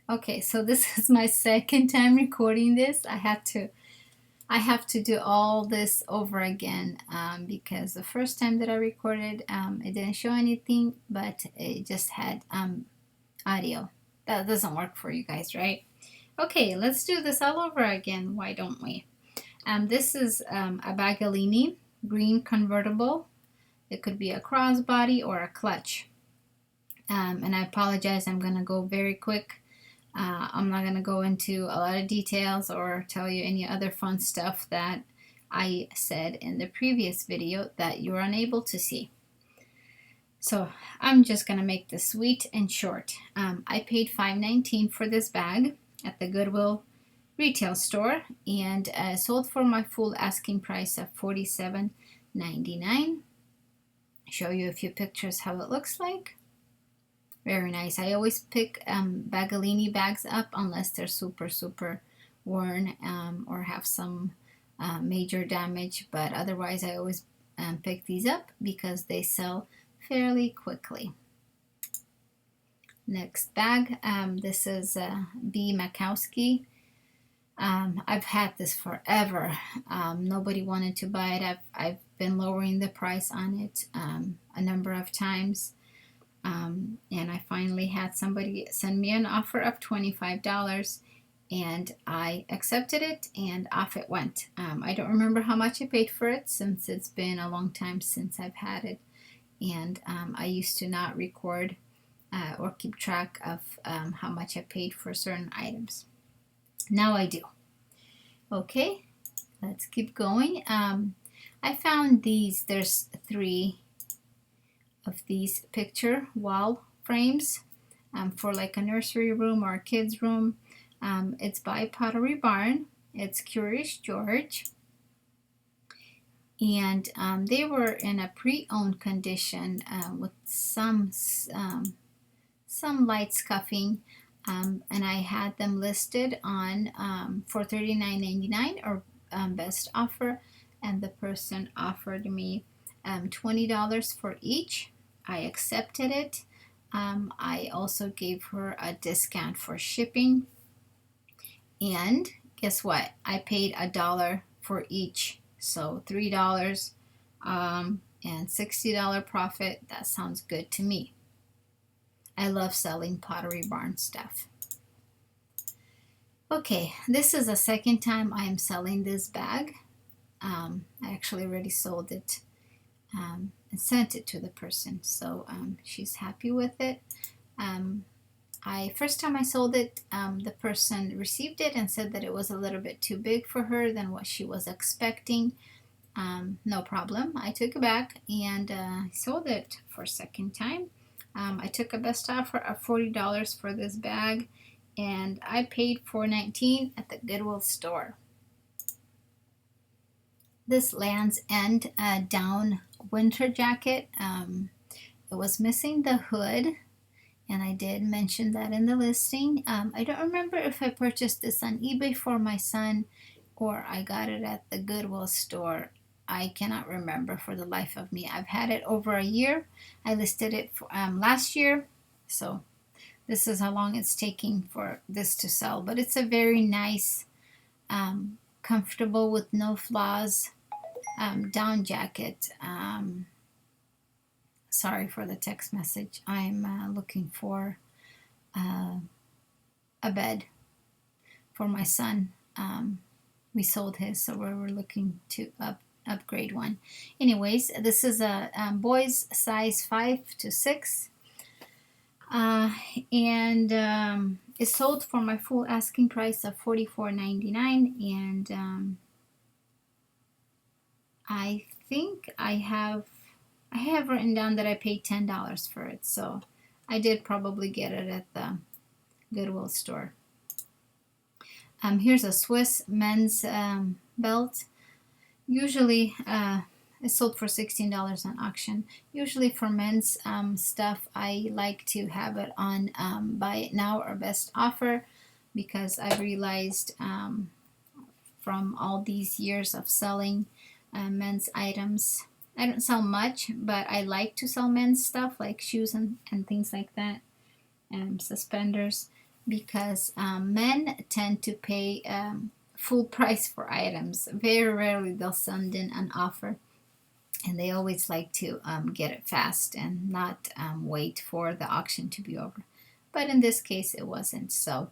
Okay, so this is my second time recording this. I have to do all this over again because the first time that I recorded, it didn't show anything, but it just had audio. That doesn't work for you guys, right? Okay, let's do this all over again. Why don't we? This is a Bagalini green convertible. It could be a crossbody or a clutch. And I apologize, I'm going to go very quick. I'm not going to go into a lot of details or tell you any other fun stuff that I said in the previous video that you're unable to see. So I'm just going to make this sweet and short. I paid $5.19 for this bag at the Goodwill retail store, and sold for my full asking price of $47.99. Show you a few pictures how it looks like. Very nice. I always pick Bagalini bags up unless they're super worn or have some major damage, but otherwise I always pick these up because they sell fairly quickly. Next bag, this is B. Makowski. I've had this forever. Nobody wanted to buy it. I've been lowering the price on it a number of times. And I finally had somebody send me an offer of $25, and I accepted it, and off it went. I don't remember how much I paid for it since it's been a long time since I've had it, and I used to not record or keep track of how much I paid for certain items. Now I do. Okay, let's keep going. I found these. There's 3 of these picture wall frames for like a nursery room or a kid's room. It's by Pottery Barn. It's Curious George. And they were in a pre-owned condition with some light scuffing. And I had them listed on for $39.99 or best offer. And the person offered me $20 for each. I accepted it. I also gave her a discount for shipping. And guess what? I paid $1 for each. So $3 and $60 profit. That sounds good to me. I love selling Pottery Barn stuff. Okay, this is the second time I am selling this bag. I actually already sold it and sent it to the person, so she's happy with it. First time I sold it, the person received it and said that it was a little bit too big for her than what she was expecting. No problem. I took it back and sold it for a second time. I took a best offer of $40 for this bag, and I paid $4.19 at the Goodwill store. This Land's End down winter jacket. It was missing the hood, and I did mention that in the listing. I don't remember if I purchased this on eBay for my son or I got it at the Goodwill store. I cannot remember for the life of me. I've had it over a year. I listed it for, last year, so this is how long it's taking for this to sell. But it's a very nice, comfortable with no flaws down jacket. Sorry for the text message. I'm looking for a bed for my son. We sold his, so we're looking to upgrade one. Anyways, this is a boys size 5 to 6. And it's sold for my full asking price of $44.99, and I think I have written down that I paid $10 for it, so I did probably get it at the Goodwill store. Here's a Swiss men's belt. Usually it's sold for $16 on auction. Usually for men's stuff, I like to have it on buy it now or best offer, because I realized from all these years of selling men's items, I don't sell much, but I like to sell men's stuff like shoes and things like that, and suspenders. because men tend to pay full price for items. Very rarely they'll send in an offer, and they always like to get it fast and not wait for the auction to be over. But in this case, it wasn't. So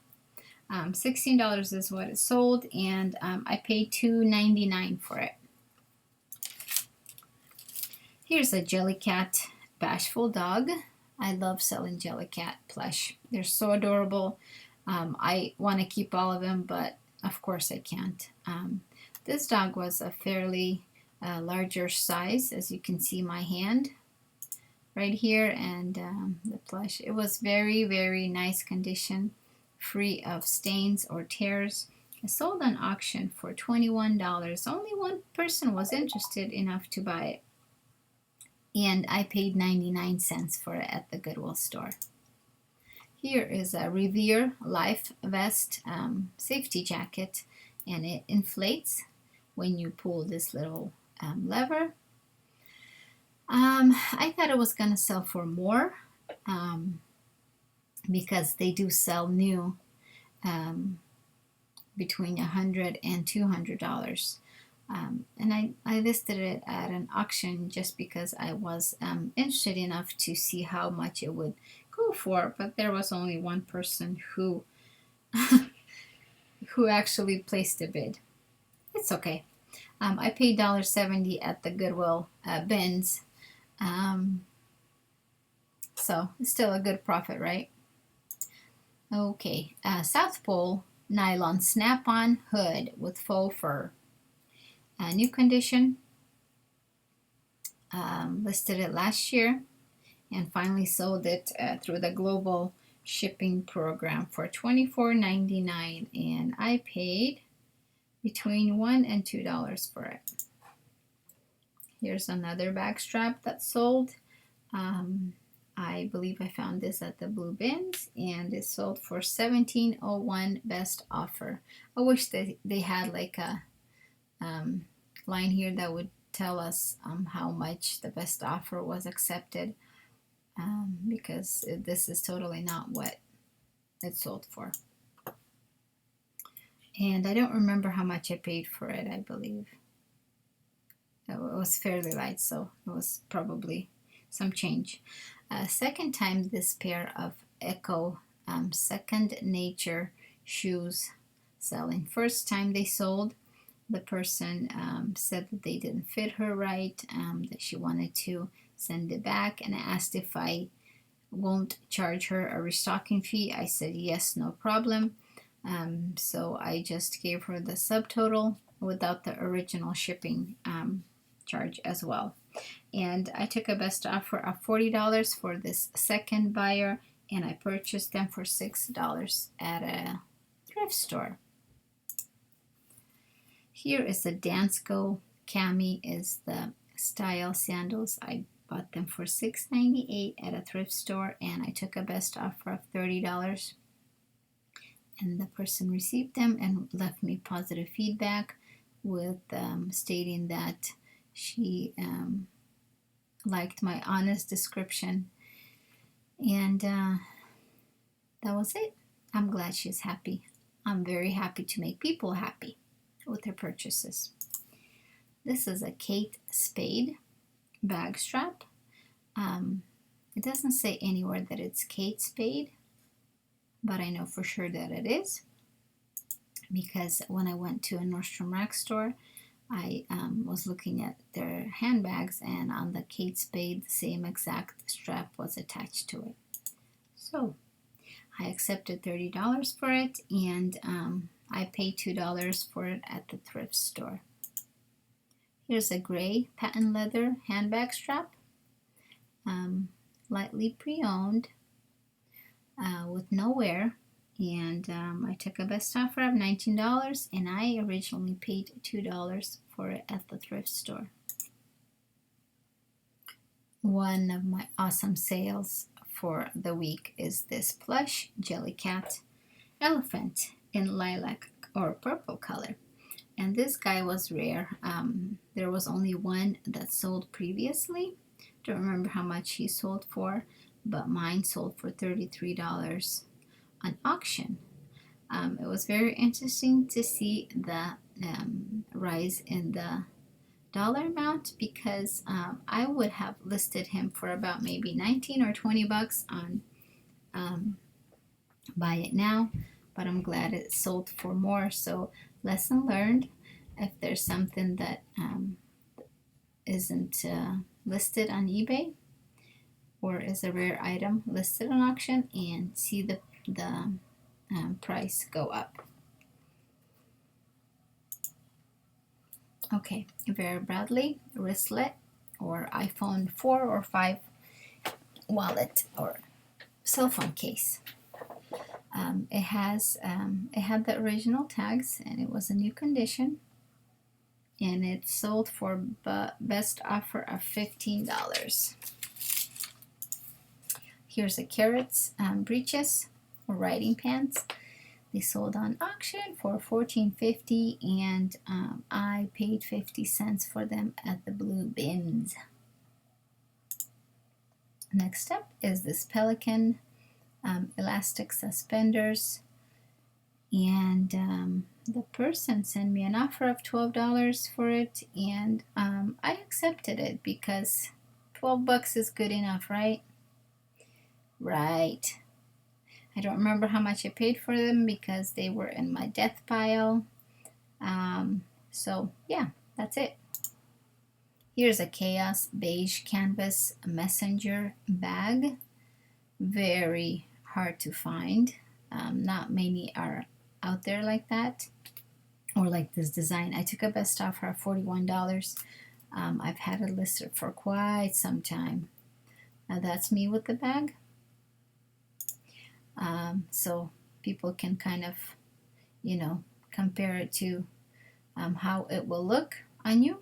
$16 is what it sold, and I paid $2.99 for it. Here's a Jellycat Bashful Dog. I love selling Jellycat plush. They're so adorable. I want to keep all of them, but of course I can't. This dog was a fairly larger size, as you can see my hand right here, and the plush. It was very, very nice condition, free of stains or tears. I sold on auction for $21. Only one person was interested enough to buy it, and I paid 99 cents for it at the Goodwill store. Here is a Revere Life Vest safety jacket, and it inflates when you pull this little lever. I thought it was gonna sell for more because they do sell new between $100 and $200. And I listed it at an auction just because I was interested enough to see how much it would go for, but there was only one person who who actually placed a bid. It's okay. I paid $1.70 at the Goodwill bins, so it's still a good profit, right? Okay, South Pole nylon snap-on hood with faux fur. New condition. Listed it last year and finally sold it through the global shipping program for $24.99, and I paid between $1 and $2 for it. Here's another bag strap that sold. I believe I found this at the blue bins, and it sold for $17.01 best offer. I wish they had like a line here that would tell us how much the best offer was accepted, because this is totally not what it sold for. And I don't remember how much I paid for it. I believe it was fairly light, so it was probably some change. Second time this pair of Echo Second Nature shoes selling. First time they sold, the person said that they didn't fit her right, that she wanted to send it back, and I asked if I won't charge her a restocking fee. I said yes, no problem. So I just gave her the subtotal without the original shipping charge as well. And I took a best offer of $40 for this second buyer, and I purchased them for $6 at a thrift store. Here is the Dansko Cami is the style sandals. I bought them for $6.98 at a thrift store, and I took a best offer of $30. And the person received them and left me positive feedback with stating that she liked my honest description, and that was it. I'm glad she's happy. I'm very happy to make people happy with their purchases. This is a Kate Spade bag strap. It doesn't say anywhere that it's Kate Spade, but I know for sure that it is, because when I went to a Nordstrom Rack store, I was looking at their handbags, and on the Kate Spade, the same exact strap was attached to it. So I accepted $30 for it, and I paid $2 for it at the thrift store. Here's a gray patent leather handbag strap, lightly pre-owned, with no wear, and I took a best offer of $19, and I originally paid $2 for it at the thrift store. One of my awesome sales for the week is this plush Jellycat elephant in lilac or purple color, and this guy was rare. There was only one that sold previously. Don't remember how much he sold for, but mine sold for $33. an auction. It was very interesting to see the rise in the dollar amount because I would have listed him for about maybe 19 or 20 bucks on buy it now, but I'm glad it sold for more. So lesson learned: if there's something that isn't listed on eBay or is a rare item listed on auction, and see the price go up. Okay, Vera Bradley wristlet or iPhone 4 or 5 wallet or cell phone case. It had the original tags and it was a new condition, and it sold for best offer of $15. Here's a carrots breeches or riding pants. They sold on auction for $14.50, and I paid 50 cents for them at the blue bins. Next up is this Pelican elastic suspenders, and the person sent me an offer of $12 for it, and I accepted it because 12 bucks is good enough, right? Right. I don't remember how much I paid for them because they were in my death pile. So yeah, that's it. Here's a Chaos beige canvas messenger bag. Very hard to find. Not many are out there like that or like this design. I took a best offer of $41. I've had it listed for quite some time. Now that's me with the bag. So people can kind of, compare it to how it will look on you.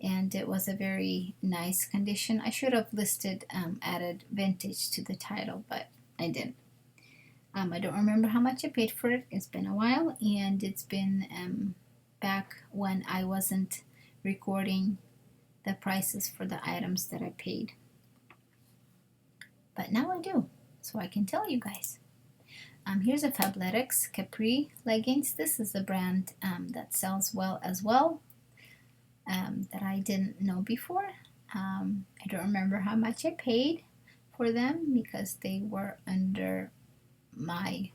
And it was a very nice condition. I should have listed added vintage to the title, but I didn't. I don't remember how much I paid for it. It's been a while, and it's been back when I wasn't recording the prices for the items that I paid. But now I do, so I can tell you guys. Here's a Fabletics Capri leggings. This is a brand that sells well as well, that I didn't know before. I don't remember how much I paid for them because they were under my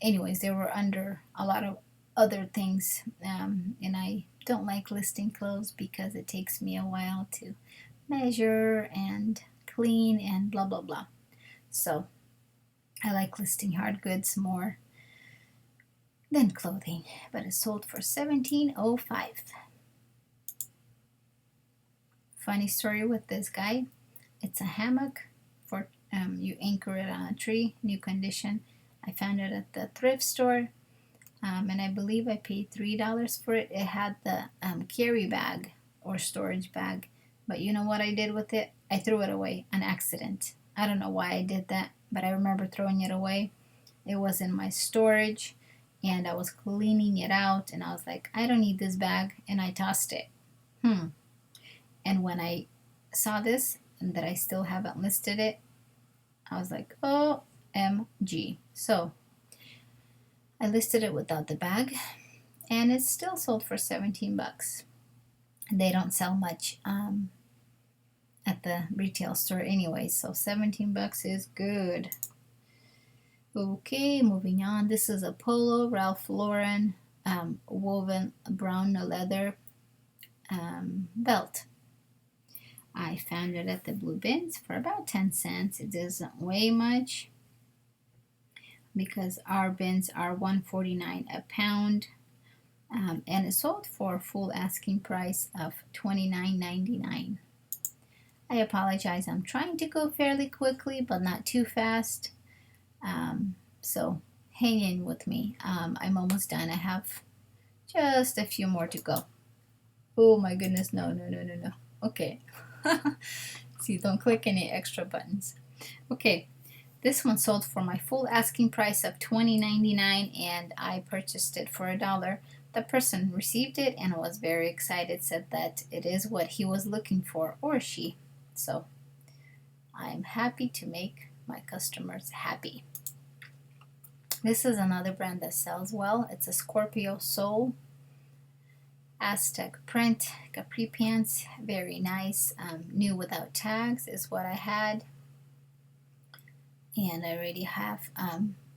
anyways, they were under a lot of other things, and I don't like listing clothes because it takes me a while to measure and clean and blah blah blah. So I like listing hard goods more than clothing, but it sold for $17.05. Funny story with this guy. It's a hammock for you anchor it on a tree, new condition. I found it at the thrift store, and I believe I paid $3 for it. It had the carry bag or storage bag, but you know what I did with it? I threw it away on accident. I don't know why I did that, but I remember throwing it away. It was in my storage, and I was cleaning it out, and I was like, I don't need this bag, and I tossed it. And when I saw this and that I still haven't listed it, I was like, OMG. So I listed it without the bag, and it's still sold for 17 bucks. They don't sell much at the retail store anyway, so 17 bucks is good. Okay, moving on. This is a polo, Ralph Lauren, woven brown leather belt. I found it at the blue bins for about 10 cents. It doesn't weigh much because our bins are $1.49 a pound, and it sold for a full asking price of $29.99. I apologize. I'm trying to go fairly quickly, but not too fast. So hang in with me. I'm almost done. I have just a few more to go. Oh my goodness, no. Okay. See, don't click any extra buttons. Okay, this one sold for my full asking price of $20.99, and I purchased it for $1. The person received it and was very excited, said that it is what he was looking for, or she. So I'm happy to make my customers happy. This is another brand that sells well. It's a Scorpio sole, Aztec print, capri pants, very nice. New without tags is what I had. And I already have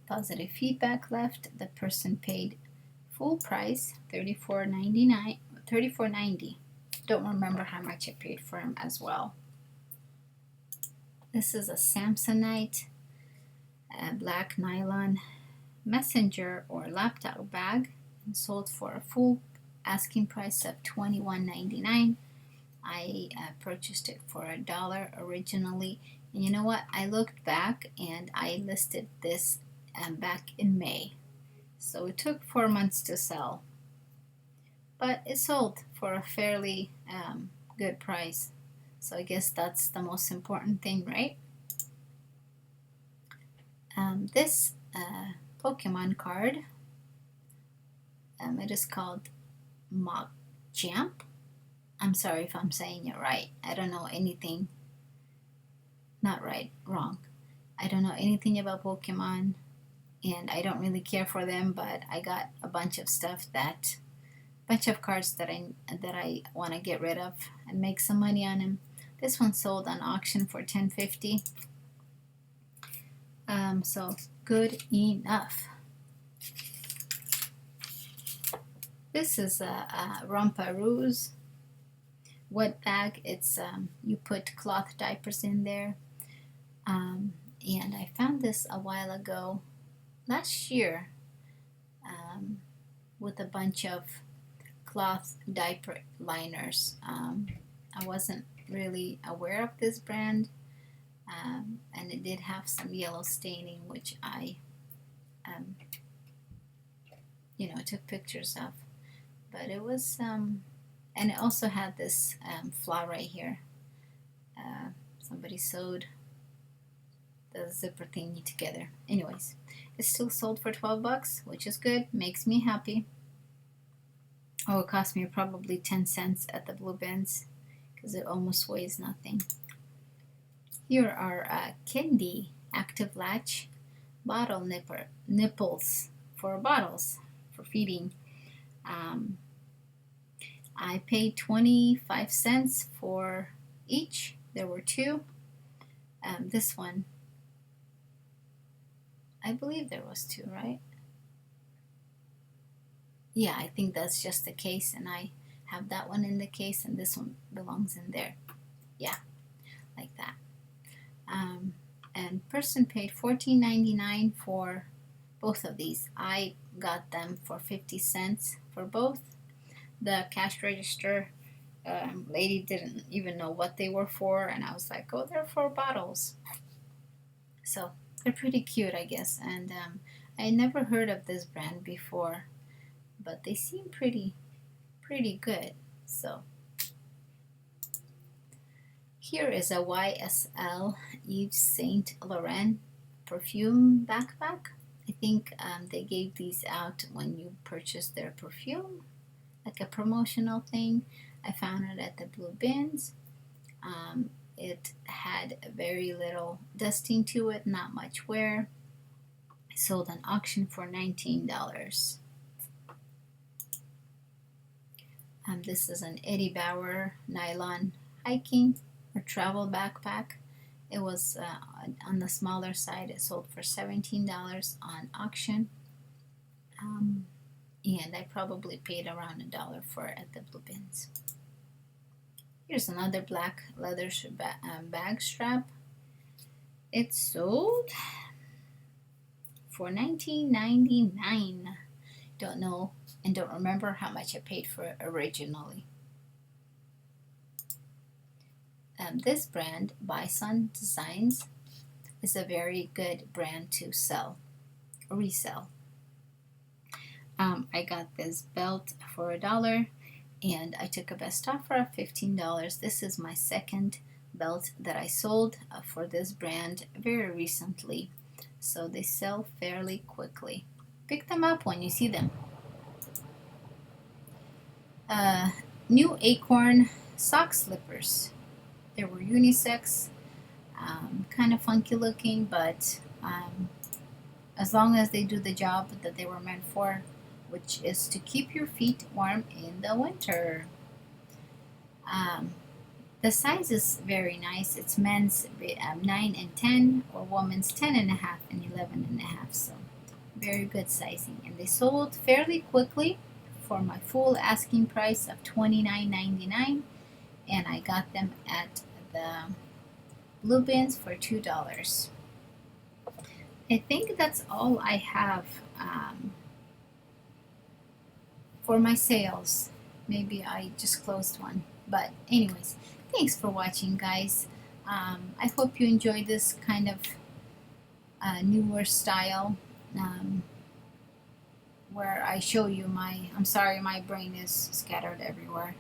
positive feedback left. The person paid full price, $34.99, $34.90. Don't remember how much I paid for him as well. This is a Samsonite black nylon messenger or laptop bag, and sold for a full asking price of $21.99. I purchased it for $1 originally, and you know what? I looked back and I listed this back in May, so it took 4 months to sell, but it sold for a fairly good price. So I guess that's the most important thing, right? This Pokemon card, it is called Machamp. I'm sorry if I'm saying it right. I don't know anything. Not right, wrong. I don't know anything about Pokemon, and I don't really care for them, but I got a bunch of cards that I want to get rid of and make some money on them. This one sold on auction for $10.50. So good enough. This is a Romparoo's wet bag. It's you put cloth diapers in there, and I found this a while ago, last year, with a bunch of cloth diaper liners. I wasn't really aware of this brand, and it did have some yellow staining, which I took pictures of, but it was and it also had this flaw right here. Somebody sewed the zipper thingy together. Anyways, it's still sold for $12, which is good, makes me happy. Oh, it cost me probably 10 cents at the blue bins because it almost weighs nothing. Here are Candy Active Latch bottle nipples for bottles for feeding. I paid 25 cents for each. There were two. This one, I believe there was two, right? Yeah, I think that's just the case, and I have that one in the case, and this one belongs in there. Yeah, like that. And person paid $14.99 for both of these. I got them for 50 cents for both. The cash register lady didn't even know what they were for, and I was like, oh, they're for bottles. So they're pretty cute, I guess, and I never heard of this brand before, but they seem pretty good. So here is a YSL Yves Saint Laurent perfume backpack. I think they gave these out when you purchased their perfume, like a promotional thing. I found it at the blue bins. It had very little dusting to it, not much wear. I sold on auction for $19. This is an Eddie Bauer nylon hiking or travel backpack. It was on the smaller side. It sold for $17 on auction. And I probably paid around $1 for it at the blue bins. Here's another black leather bag strap. It sold for $19.99. Don't know and don't remember how much I paid for it originally. This brand, Bison Designs, is a very good brand to resell. I got this belt for $1, and I took a best offer of $15. This is my second belt that I sold for this brand very recently, so they sell fairly quickly. Pick them up when you see them. New Acorn sock slippers. They were unisex. Kind of funky looking, but as long as they do the job that they were meant for, which is to keep your feet warm in the winter. Um, the size is very nice. It's men's 9 and 10, or women's 10 and a half and 11 and a half. So very good sizing. And they sold fairly quickly for my full asking price of $29.99. And I got them at the Blue Bins for $2. I think that's all I have for my sales. Maybe I just closed one. But anyways, thanks for watching, guys. I hope you enjoy this kind of newer style where I show you I'm sorry, my brain is scattered everywhere.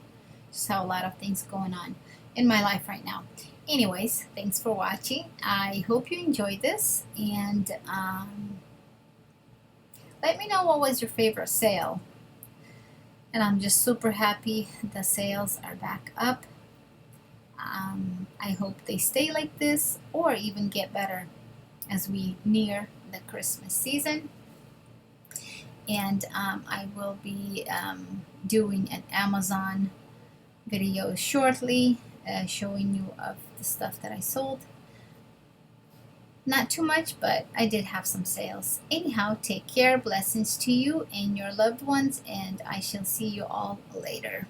Just have a lot of things going on in my life right now. Anyways, thanks for watching. I hope you enjoyed this, and let me know what was your favorite sale. And I'm just super happy the sales are back up. I hope they stay like this or even get better as we near the Christmas season. And I will be doing an Amazon video shortly, showing you of the stuff that I sold. Not too much, but I did have some sales. Anyhow, take care. Blessings to you and your loved ones, and I shall see you all later.